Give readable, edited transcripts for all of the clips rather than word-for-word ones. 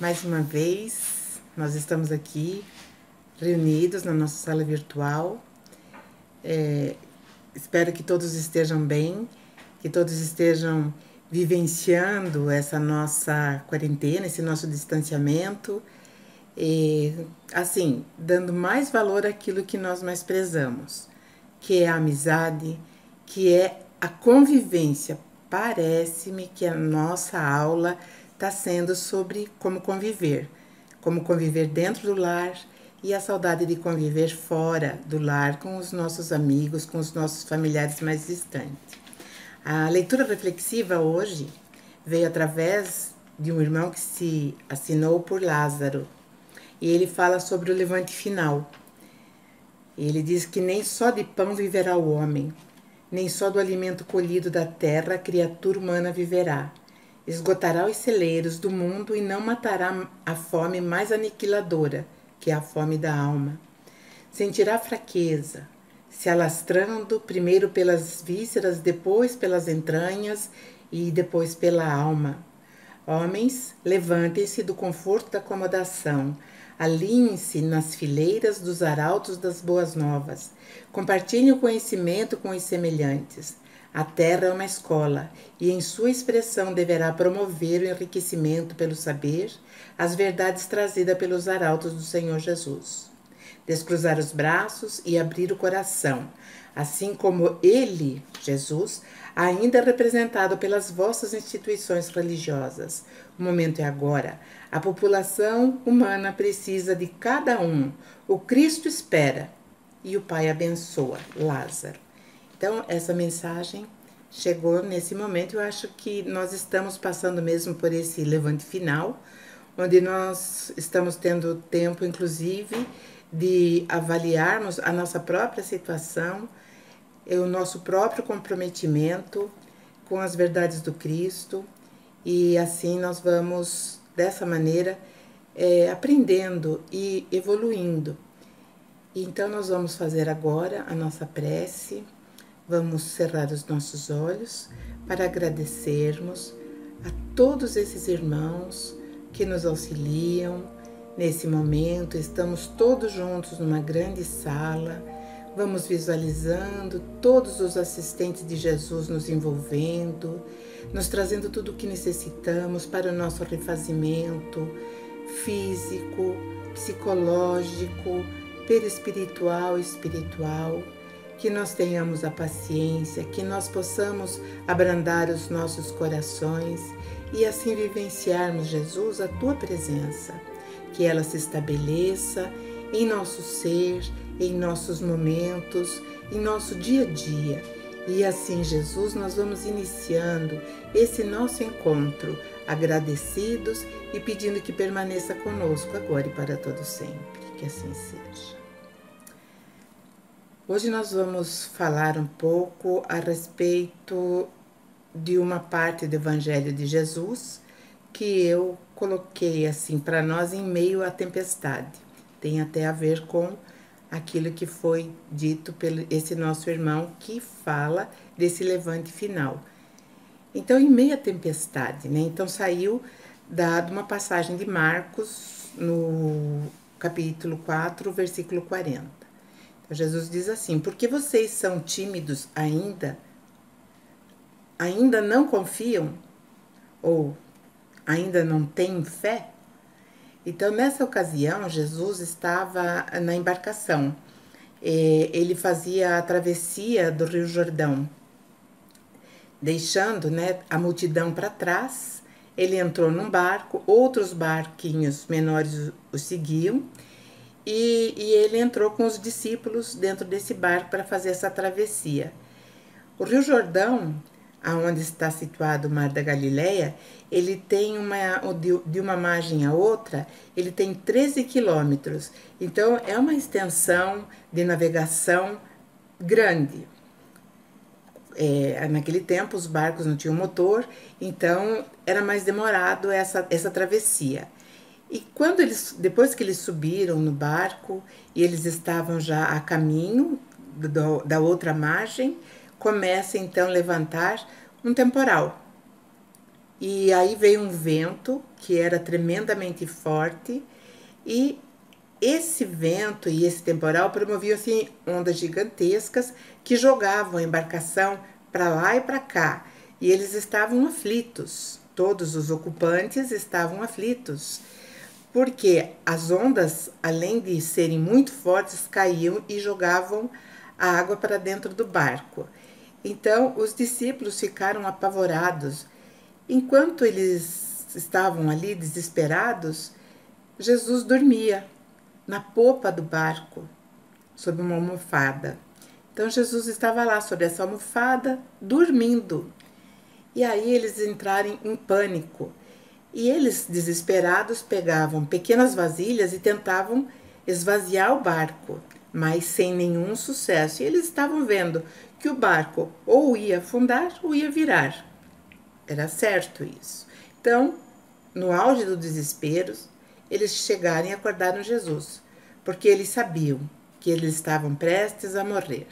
Mais uma vez, nós estamos aqui reunidos na nossa sala virtual. Espero que todos estejam bem, que todos estejam vivenciando essa nossa quarentena, esse nosso distanciamento, e assim, dando mais valor àquilo que nós mais prezamos, que é a amizade, que é a convivência. Parece-me que a nossa aula está sendo sobre como conviver dentro do lar e a saudade de conviver fora do lar com os nossos amigos, com os nossos familiares mais distantes. A leitura reflexiva hoje veio através de um irmão que se assinou por Lázaro, e ele fala sobre o levante final. Ele diz que nem só de pão viverá o homem, nem só do alimento colhido da terra a criatura humana viverá. Esgotará os celeiros do mundo e não matará a fome mais aniquiladora, que é a fome da alma. Sentirá fraqueza, se alastrando primeiro pelas vísceras, depois pelas entranhas e depois pela alma. Homens, levantem-se do conforto da acomodação, alinhem-se nas fileiras dos arautos das boas novas, compartilhem o conhecimento com os semelhantes. A terra é uma escola e em sua expressão deverá promover o enriquecimento pelo saber, as verdades trazidas pelos arautos do Senhor Jesus. Descruzar os braços e abrir o coração, assim como ele, Jesus, ainda é representado pelas vossas instituições religiosas. O momento é agora. A população humana precisa de cada um. O Cristo espera e o Pai abençoa. Lázaro. Então, essa mensagem chegou nesse momento. Eu acho que nós estamos passando mesmo por esse levante final, onde nós estamos tendo tempo, inclusive, de avaliarmos a nossa própria situação, o nosso próprio comprometimento com as verdades do Cristo, e assim nós vamos, dessa maneira, aprendendo e evoluindo. Então, nós vamos fazer agora a nossa prece, vamos cerrar os nossos olhos para agradecermos a todos esses irmãos que nos auxiliam. Nesse momento, estamos todos juntos numa grande sala, vamos visualizando todos os assistentes de Jesus nos envolvendo, nos trazendo tudo o que necessitamos para o nosso refazimento físico, psicológico, perispiritual e espiritual. Que nós tenhamos a paciência, que nós possamos abrandar os nossos corações e assim vivenciarmos, Jesus, a Tua presença. Que ela se estabeleça em nosso ser, em nossos momentos, em nosso dia a dia. E assim, Jesus, nós vamos iniciando esse nosso encontro, agradecidos e pedindo que permaneça conosco agora e para todo sempre. Que assim seja. Hoje nós vamos falar um pouco a respeito de uma parte do Evangelho de Jesus que eu coloquei assim para nós em meio à tempestade. Tem até a ver com aquilo que foi dito pelo esse nosso irmão que fala desse levante final. Então, em meio à tempestade, né? Então saiu de uma passagem de Marcos no capítulo 4, versículo 40. Então, Jesus diz assim: porque vocês são tímidos ainda não confiam? Ou ainda não têm fé? Então, nessa ocasião, Jesus estava na embarcação. Ele fazia a travessia do Rio Jordão, deixando, né, a multidão para trás. Ele entrou num barco, outros barquinhos menores o seguiam, e ele entrou com os discípulos dentro desse barco para fazer essa travessia. O Rio Jordão, aonde está situado o Mar da Galileia, ele tem de uma margem a outra, ele tem 13 quilômetros. Então, é uma extensão de navegação grande. Naquele tempo, os barcos não tinham motor, então era mais demorado essa travessia. E depois que eles subiram no barco e eles estavam já a caminho da outra margem, começa então a levantar um temporal. E aí veio um vento que era tremendamente forte, e esse vento e esse temporal promoviam assim ondas gigantescas que jogavam a embarcação para lá e para cá. E eles estavam aflitos, todos os ocupantes estavam aflitos, porque as ondas, além de serem muito fortes, caíam e jogavam a água para dentro do barco. Então os discípulos ficaram apavorados. Enquanto eles estavam ali desesperados, Jesus dormia na popa do barco, sob uma almofada. Então Jesus estava lá sobre essa almofada, dormindo. E aí eles entraram em pânico. E eles, desesperados, pegavam pequenas vasilhas e tentavam esvaziar o barco, mas sem nenhum sucesso. E eles estavam vendo que o barco ou ia afundar ou ia virar. Era certo isso. Então, no auge do desespero, eles chegaram e acordaram Jesus, porque eles sabiam que eles estavam prestes a morrer.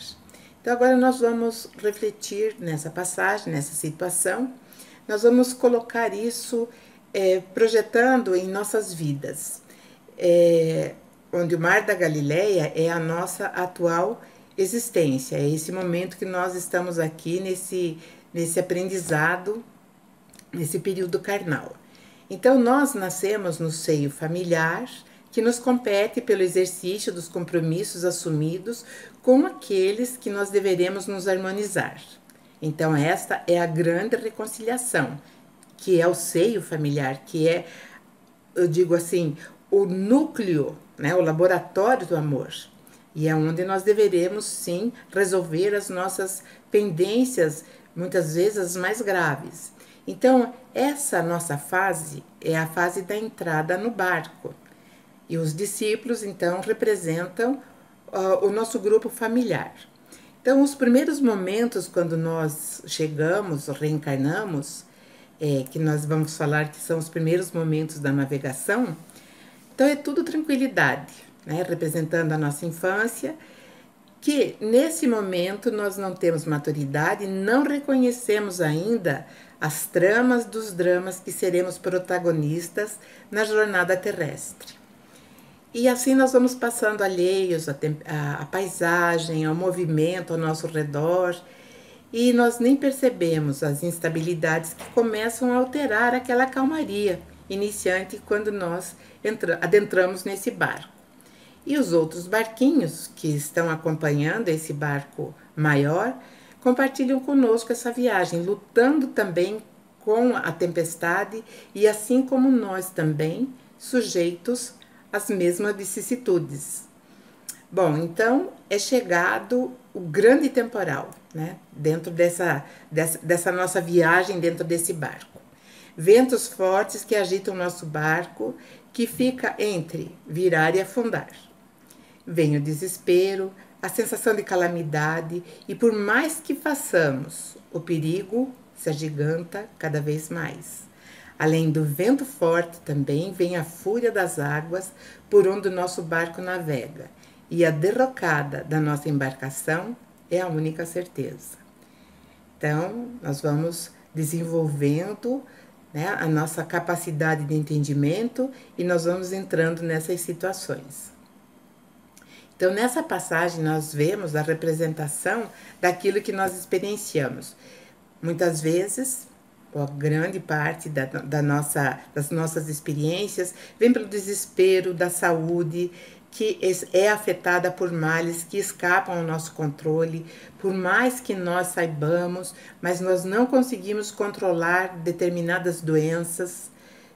Então, agora nós vamos refletir nessa passagem, nessa situação. Nós vamos colocar isso projetando em nossas vidas, onde o Mar da Galileia é a nossa atual existência, é esse momento que nós estamos aqui nesse aprendizado, nesse período carnal. Então, nós nascemos no seio familiar, que nos compete pelo exercício dos compromissos assumidos com aqueles que nós deveremos nos harmonizar. Então, esta é a grande reconciliação, que é o seio familiar, que é, eu digo assim, o núcleo, né, o laboratório do amor. E é onde nós deveremos, sim, resolver as nossas pendências, muitas vezes as mais graves. Então, essa nossa fase é a fase da entrada no barco. E os discípulos, então, representam o nosso grupo familiar. Então, os primeiros momentos, quando nós chegamos, reencarnamos, que nós vamos falar que são os primeiros momentos da navegação, então é tudo tranquilidade, né? Representando a nossa infância, que nesse momento nós não temos maturidade, não reconhecemos ainda as tramas dos dramas que seremos protagonistas na jornada terrestre. E assim nós vamos passando alheios à paisagem, ao movimento ao nosso redor, e nós nem percebemos as instabilidades que começam a alterar aquela calmaria iniciante quando nós adentramos nesse barco. E os outros barquinhos que estão acompanhando esse barco maior compartilham conosco essa viagem, lutando também com a tempestade e assim como nós também, sujeitos às mesmas vicissitudes. Bom, então é chegado o grande temporal, né? Dentro dessa nossa viagem dentro desse barco. Ventos fortes que agitam o nosso barco, que fica entre virar e afundar. Vem o desespero, a sensação de calamidade, e por mais que façamos, o perigo se agiganta cada vez mais. Além do vento forte, também vem a fúria das águas por onde o nosso barco navega, e a derrocada da nossa embarcação é a única certeza. Então, nós vamos desenvolvendo, né, a nossa capacidade de entendimento e nós vamos entrando nessas situações. Então, nessa passagem, nós vemos a representação daquilo que nós experienciamos. Muitas vezes, a grande parte das nossas experiências vem pelo desespero da saúde, que é afetada por males que escapam ao nosso controle, por mais que nós saibamos, mas nós não conseguimos controlar determinadas doenças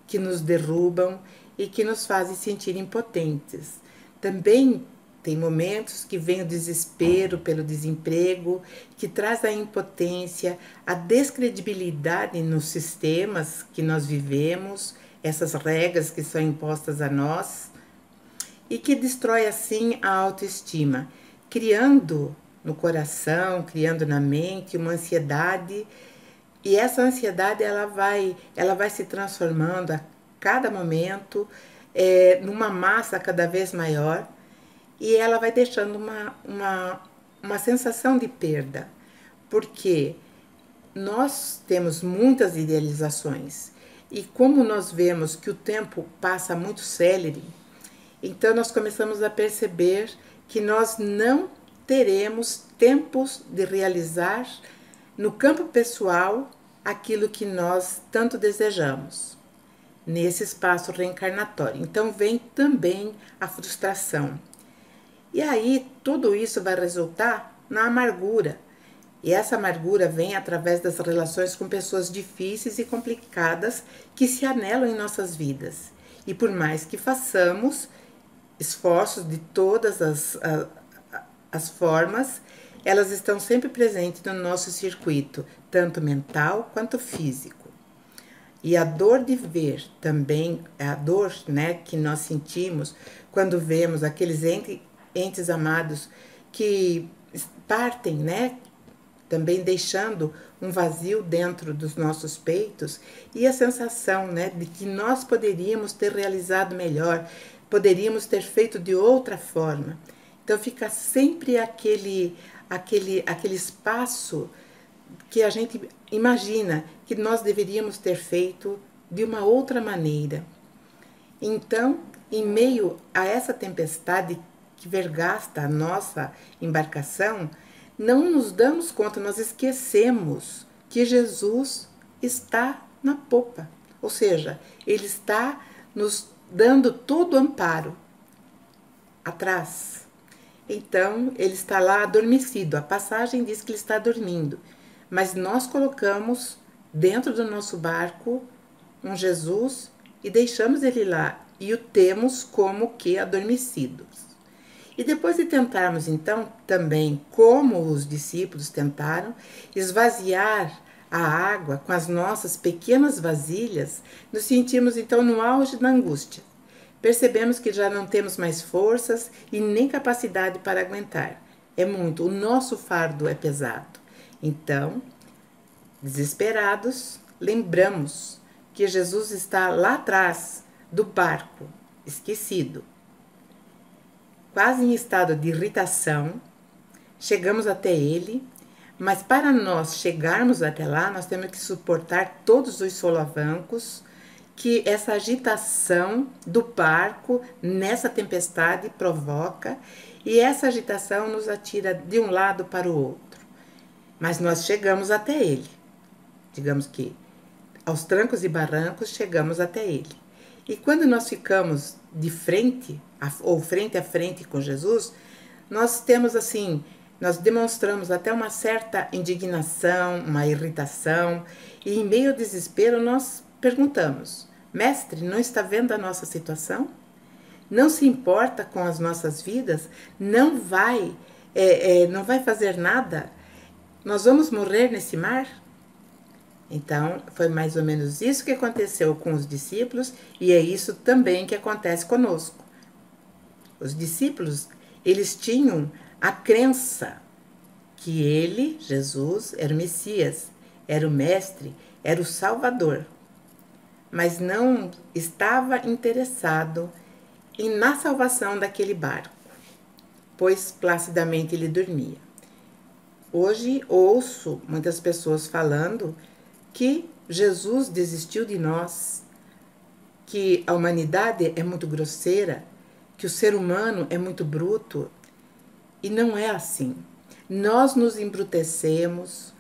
que nos derrubam e que nos fazem sentir impotentes. Também tem momentos que vem o desespero pelo desemprego, que traz a impotência, a descredibilidade nos sistemas que nós vivemos, essas regras que são impostas a nós, e que destrói assim a autoestima, criando no coração, criando na mente uma ansiedade, e essa ansiedade ela vai se transformando a cada momento numa massa cada vez maior, e ela vai deixando uma sensação de perda, porque nós temos muitas idealizações e como nós vemos que o tempo passa muito célere, então nós começamos a perceber que nós não teremos tempos de realizar no campo pessoal aquilo que nós tanto desejamos nesse espaço reencarnatório. Então vem também a frustração. E aí tudo isso vai resultar na amargura. E essa amargura vem através das relações com pessoas difíceis e complicadas que se anelam em nossas vidas. E por mais que façamos esforços de todas as formas, elas estão sempre presentes no nosso circuito, tanto mental quanto físico. E a dor de ver também, a dor, né, que nós sentimos quando vemos aqueles entes amados que partem, né, também deixando um vazio dentro dos nossos peitos, e a sensação, né, de que nós poderíamos ter realizado melhor, poderíamos ter feito de outra forma. Então fica sempre aquele espaço que a gente imagina que nós deveríamos ter feito de uma outra maneira. Então, em meio a essa tempestade que vergasta a nossa embarcação, não nos damos conta, nós esquecemos que Jesus está na popa. Ou seja, Ele está nos dando todo o amparo atrás. Então, Ele está lá adormecido. A passagem diz que Ele está dormindo. Mas nós colocamos dentro do nosso barco um Jesus e deixamos Ele lá. E o temos como que adormecido. E depois de tentarmos, então, também, como os discípulos tentaram, esvaziar a água com as nossas pequenas vasilhas, nos sentimos, então, no auge da angústia. Percebemos que já não temos mais forças e nem capacidade para aguentar. É muito, o nosso fardo é pesado. Então, desesperados, lembramos que Jesus está lá atrás do barco, esquecido. Quase em estado de irritação, chegamos até ele, mas para nós chegarmos até lá, nós temos que suportar todos os solavancos que essa agitação do barco nessa tempestade provoca, e essa agitação nos atira de um lado para o outro. Mas nós chegamos até ele. Digamos que aos trancos e barrancos chegamos até ele. E quando nós ficamos de frente, ou frente a frente com Jesus, nós temos assim, nós demonstramos até uma certa indignação, uma irritação, e em meio ao desespero nós perguntamos: Mestre, não está vendo a nossa situação? Não se importa com as nossas vidas? Não vai fazer nada? Nós vamos morrer nesse mar? Então, foi mais ou menos isso que aconteceu com os discípulos, e é isso também que acontece conosco. Os discípulos, eles tinham a crença que ele, Jesus, era o Messias, era o Mestre, era o Salvador, mas não estava interessado na salvação daquele barco, pois placidamente ele dormia. Hoje ouço muitas pessoas falando que Jesus desistiu de nós, que a humanidade é muito grosseira, que o ser humano é muito bruto. E não é assim. Nós nos embrutecemos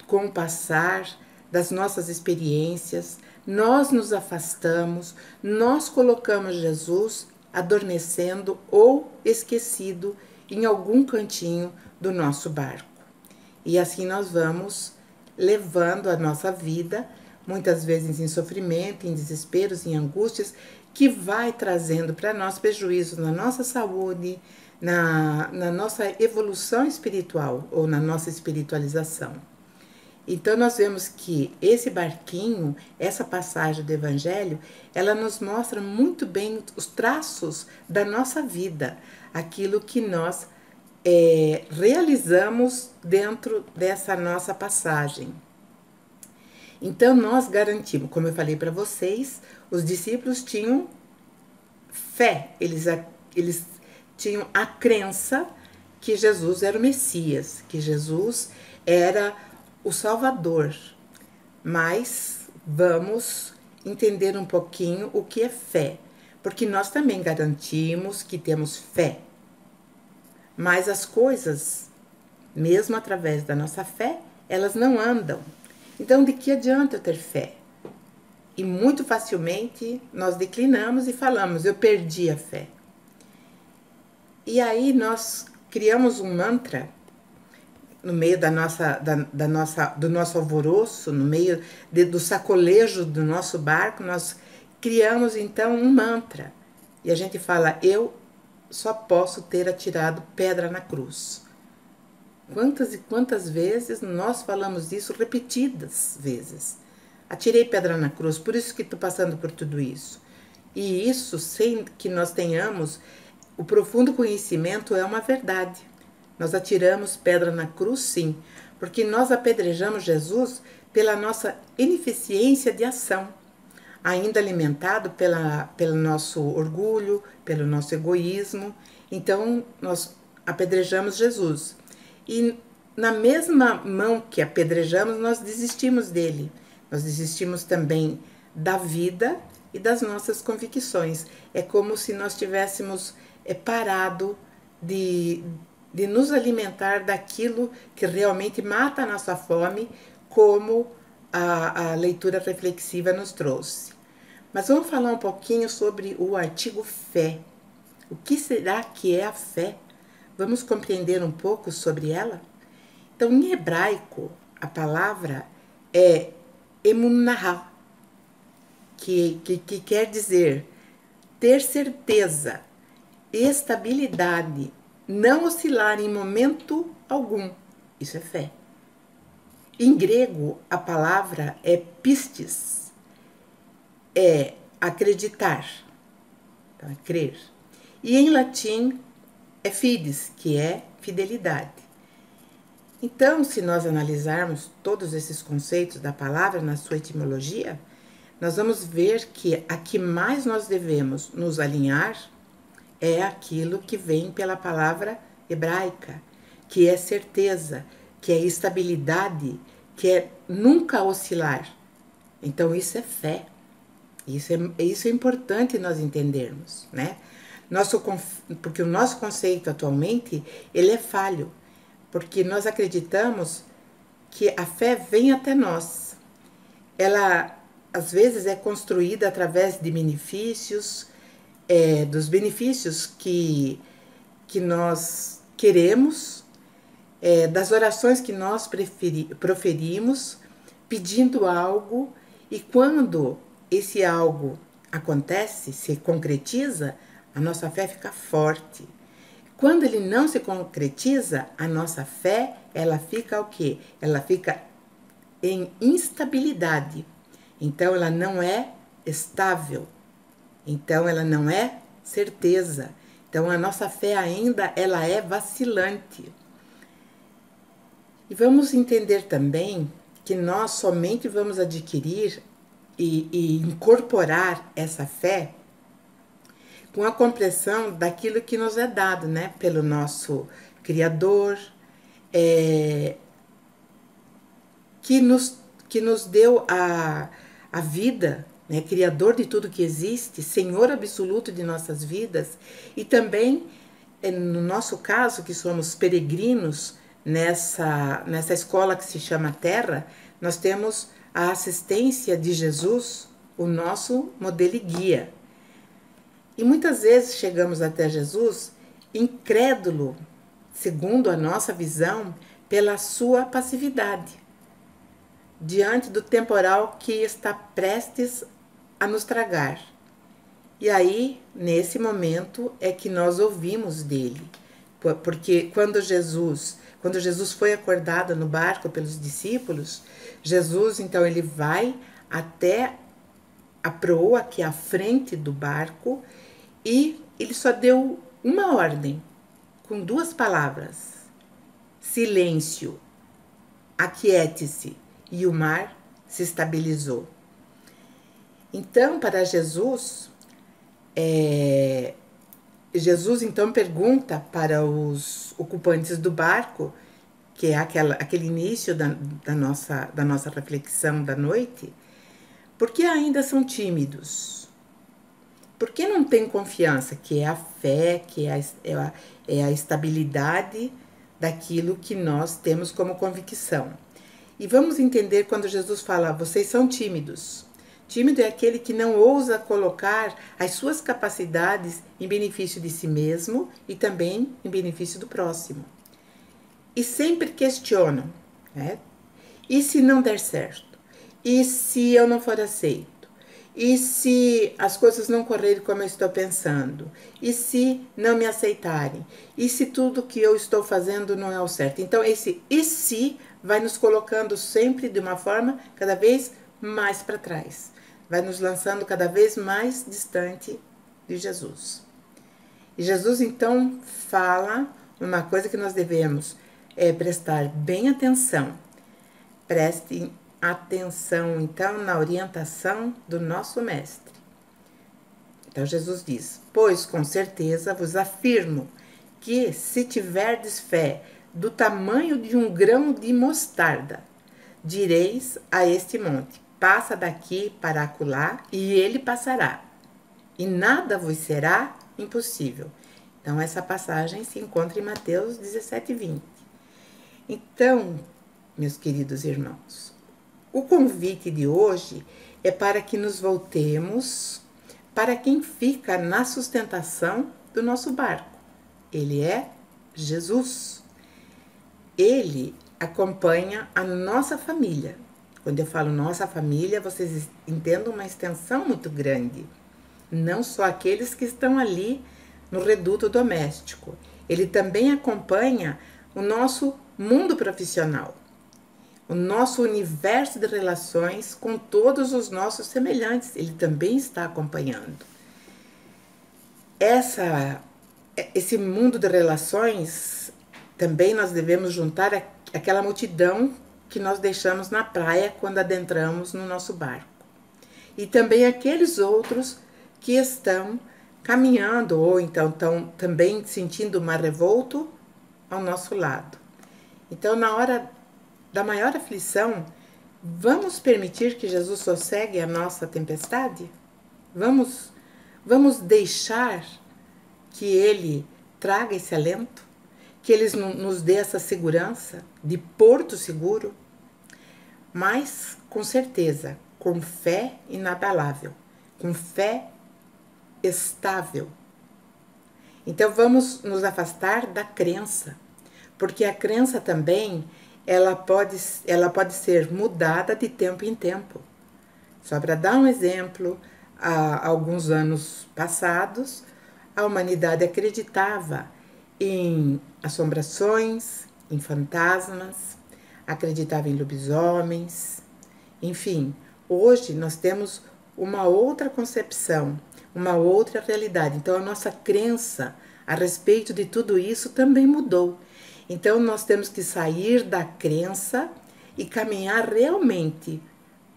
com o passar das nossas experiências, nós nos afastamos, nós colocamos Jesus adormecendo ou esquecido em algum cantinho do nosso barco. E assim nós vamos levando a nossa vida, muitas vezes em sofrimento, em desesperos, em angústias, que vai trazendo para nós prejuízos na nossa saúde, na nossa evolução espiritual ou na nossa espiritualização. Então nós vemos que esse barquinho, essa passagem do Evangelho, ela nos mostra muito bem os traços da nossa vida, aquilo que nós realizamos dentro dessa nossa passagem. Então nós garantimos, como eu falei para vocês, os discípulos tinham fé, eles tinham a crença que Jesus era o Messias, que Jesus era o Salvador, mas vamos entender um pouquinho o que é fé, porque nós também garantimos que temos fé, mas as coisas, mesmo através da nossa fé, elas não andam. Então, de que adianta eu ter fé? E muito facilmente nós declinamos e falamos, eu perdi a fé. E aí nós criamos um mantra no meio do nosso alvoroço, no meio do sacolejo do nosso barco, nós criamos então um mantra. E a gente fala, eu só posso ter atirado pedra na cruz. Quantas e quantas vezes nós falamos isso repetidas vezes. Atirei pedra na cruz, por isso que estou passando por tudo isso. E isso, sem que nós tenhamos o profundo conhecimento, é uma verdade. Nós atiramos pedra na cruz, sim, porque nós apedrejamos Jesus pela nossa ineficiência de ação, ainda alimentado pelo nosso orgulho, pelo nosso egoísmo. Então, nós apedrejamos Jesus. E na mesma mão que apedrejamos, nós desistimos dele. Nós desistimos também da vida e das nossas convicções. É como se nós tivéssemos parado de nos alimentar daquilo que realmente mata a nossa fome, como a leitura reflexiva nos trouxe. Mas vamos falar um pouquinho sobre o artigo fé. O que será que é a fé? Vamos compreender um pouco sobre ela? Então, em hebraico, a palavra é emunah, que quer dizer ter certeza, estabilidade, não oscilar em momento algum. Isso é fé. Em grego, a palavra é pistis, é acreditar, então é crer. E em latim é fides, que é fidelidade. Então, se nós analisarmos todos esses conceitos da palavra na sua etimologia, nós vamos ver que a que mais nós devemos nos alinhar é aquilo que vem pela palavra hebraica, que é certeza, que é estabilidade, que é nunca oscilar. Então, isso é fé. Isso é importante nós entendermos, né? Porque o nosso conceito atualmente, ele é falho, porque nós acreditamos que a fé vem até nós. Ela, às vezes, é construída através de benefícios, dos benefícios que nós queremos, das orações que nós proferimos, pedindo algo, e quando esse algo acontece, se concretiza, a nossa fé fica forte. Quando ele não se concretiza, a nossa fé, ela fica o quê? Ela fica em instabilidade. Então, ela não é estável. Então, ela não é certeza. Então, a nossa fé ainda, ela é vacilante. E vamos entender também que nós somente vamos adquirir e incorporar essa fé com a compreensão daquilo que nos é dado, né, pelo nosso Criador, que nos deu a vida, né, Criador de tudo que existe, Senhor absoluto de nossas vidas, e também, no nosso caso, que somos peregrinos nessa escola que se chama Terra, nós temos a assistência de Jesus, o nosso modelo e guia. E muitas vezes chegamos até Jesus incrédulo, segundo a nossa visão, pela sua passividade, diante do temporal que está prestes a nos tragar. E aí, nesse momento, é que nós ouvimos dele. Porque quando Jesus foi acordado no barco pelos discípulos, Jesus, então, ele vai até a proa, que é a frente do barco, e ele só deu uma ordem, com duas palavras: silêncio, aquiete-se, e o mar se estabilizou. Então, para Jesus, Jesus então pergunta para os ocupantes do barco que é aquele início da nossa reflexão da noite, por que ainda são tímidos? Por que não tem confiança? Que é a fé, que é a estabilidade daquilo que nós temos como convicção. E vamos entender quando Jesus fala, vocês são tímidos. Tímido é aquele que não ousa colocar as suas capacidades em benefício de si mesmo e também em benefício do próximo. E sempre questionam, né? E se não der certo? E se eu não for aceito? E se as coisas não correrem como eu estou pensando? E se não me aceitarem? E se tudo que eu estou fazendo não é o certo? Então, esse "e se" vai nos colocando sempre de uma forma cada vez mais para trás. Vai nos lançando cada vez mais distante de Jesus. E Jesus, então, fala uma coisa que nós devemos prestar bem atenção. Prestem atenção, então, na orientação do nosso Mestre. Então, Jesus diz, pois com certeza vos afirmo que se tiverdes fé do tamanho de um grão de mostarda, direis a este monte, passa daqui para acolá, e ele passará, e nada vos será impossível. Então, essa passagem se encontra em Mateus 17:20. Então, meus queridos irmãos, o convite de hoje é para que nos voltemos para quem fica na sustentação do nosso barco. Ele é Jesus. Ele acompanha a nossa família. Quando eu falo nossa família, vocês entendam uma extensão muito grande. Não só aqueles que estão ali no reduto doméstico. Ele também acompanha o nosso mundo profissional, o nosso universo de relações com todos os nossos semelhantes. Ele também está acompanhando. Esse mundo de relações, também nós devemos juntar aquela multidão que nós deixamos na praia quando adentramos no nosso barco. E também aqueles outros que estão caminhando ou então estão também sentindo mar revolto ao nosso lado. Então, na hora da maior aflição, vamos permitir que Jesus sossegue a nossa tempestade? Vamos deixar que Ele traga esse alento? Que Ele nos dê essa segurança de porto seguro? Mas, com certeza, com fé inabalável, com fé estável. Então vamos nos afastar da crença, porque a crença também ela pode ser mudada de tempo em tempo. Só para dar um exemplo, há alguns anos passados, a humanidade acreditava em assombrações, em fantasmas, acreditava em lobisomens, enfim. Hoje nós temos uma outra concepção, uma outra realidade. Então, a nossa crença a respeito de tudo isso também mudou. Então, nós temos que sair da crença e caminhar realmente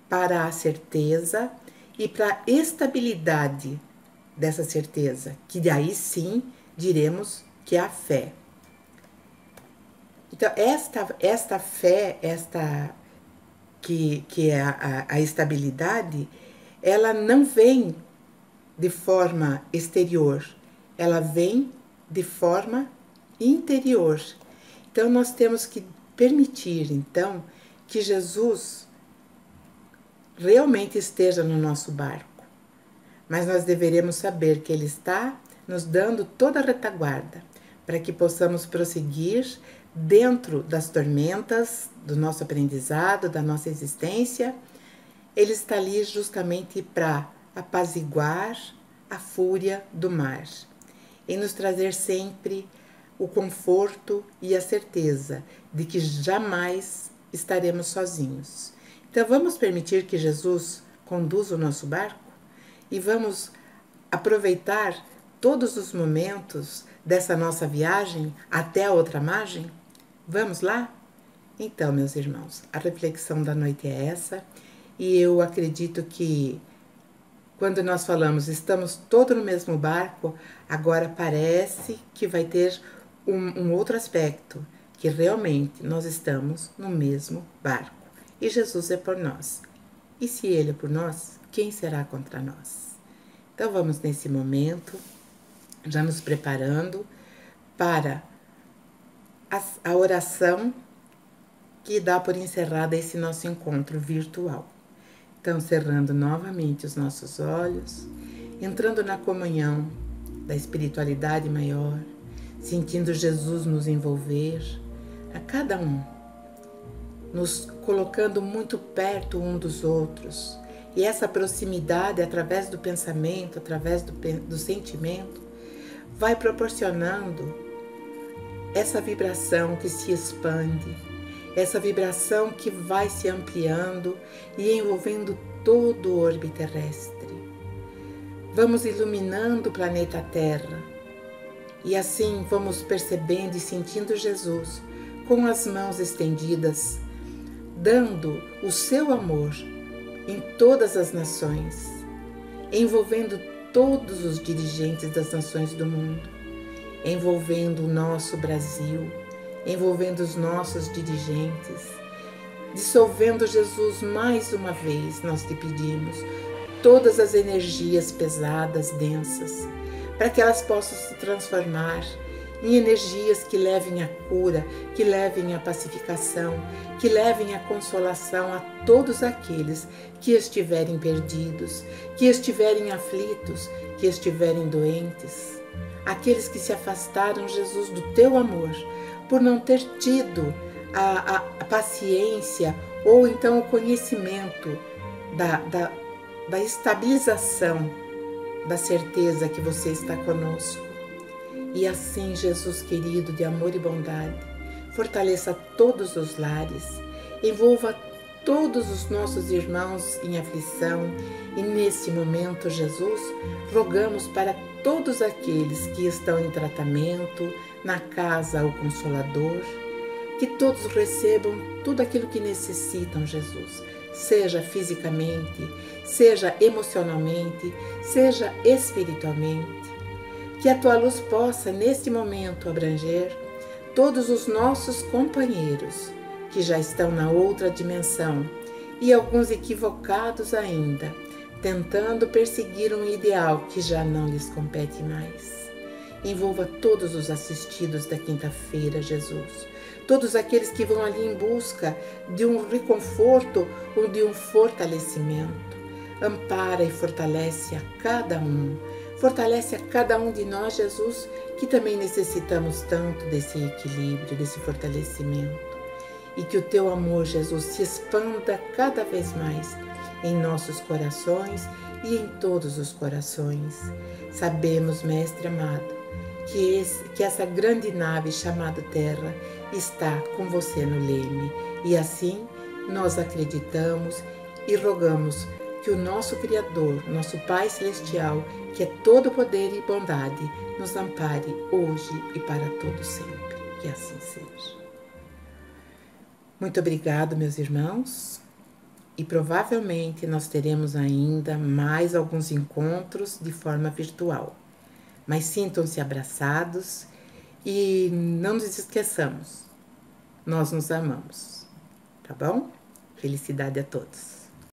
para a certeza e para a estabilidade dessa certeza, que daí sim diremos que é a fé. Então, esta fé, que é a estabilidade, ela não vem de forma exterior, ela vem de forma interior. Então, nós temos que permitir, então, que Jesus realmente esteja no nosso barco. Mas nós deveremos saber que Ele está nos dando toda a retaguarda para que possamos prosseguir dentro das tormentas do nosso aprendizado, da nossa existência. Ele está ali justamente para apaziguar a fúria do mar e nos trazer sempre o conforto e a certeza de que jamais estaremos sozinhos. Então vamos permitir que Jesus conduza o nosso barco e vamos aproveitar todos os momentos dessa nossa viagem até a outra margem? Vamos lá? Então, meus irmãos, a reflexão da noite é essa, e eu acredito que quando nós falamos estamos todos no mesmo barco, agora parece que vai ter um outro aspecto, que realmente nós estamos no mesmo barco e Jesus é por nós. E se Ele é por nós, quem será contra nós? Então vamos nesse momento, já nos preparando para a oração que dá por encerrada esse nosso encontro virtual. Então, cerrando novamente os nossos olhos, entrando na comunhão da espiritualidade maior, sentindo Jesus nos envolver, a cada um, nos colocando muito perto um dos outros. E essa proximidade, através do pensamento, através do sentimento, vai proporcionando essa vibração que se expande, essa vibração que vai se ampliando e envolvendo todo o orbe terrestre. Vamos iluminando o planeta Terra e assim vamos percebendo e sentindo Jesus com as mãos estendidas, dando o seu amor em todas as nações, envolvendo todos os dirigentes das nações do mundo, envolvendo o nosso Brasil, envolvendo os nossos dirigentes, dissolvendo Jesus mais uma vez, nós te pedimos, todas as energias pesadas, densas, para que elas possam se transformar em energias que levem a cura, que levem a pacificação, que levem a consolação a todos aqueles que estiverem perdidos, que estiverem aflitos, que estiverem doentes, aqueles que se afastaram, Jesus, do teu amor, por não ter tido a paciência ou então o conhecimento da estabilização, da certeza que você está conosco. E assim, Jesus querido, de amor e bondade, fortaleça todos os lares, envolva todos os nossos irmãos em aflição e nesse momento, Jesus, rogamos para todos aqueles que estão em tratamento, na casa o Consolador, que todos recebam tudo aquilo que necessitam, Jesus, seja fisicamente, seja emocionalmente, seja espiritualmente. Que a tua luz possa, neste momento, abranger todos os nossos companheiros que já estão na outra dimensão e alguns equivocados ainda, tentando perseguir um ideal que já não lhes compete mais. Envolva todos os assistidos da quinta-feira, Jesus, todos aqueles que vão ali em busca de um reconforto ou de um fortalecimento. Ampara e fortalece a cada um. Fortalece a cada um de nós, Jesus, que também necessitamos tanto desse equilíbrio, desse fortalecimento. E que o teu amor, Jesus, se expanda cada vez mais em nossos corações e em todos os corações. Sabemos, Mestre amado, que essa grande nave chamada Terra está com você no leme. E assim nós acreditamos e rogamos que o nosso Criador, nosso Pai Celestial, que é todo poder e bondade, nos ampare hoje e para todo sempre. Que assim seja. Muito obrigado, meus irmãos. E provavelmente nós teremos ainda mais alguns encontros de forma virtual. Mas sintam-se abraçados e não nos esqueçamos, nós nos amamos, tá bom? Felicidade a todos.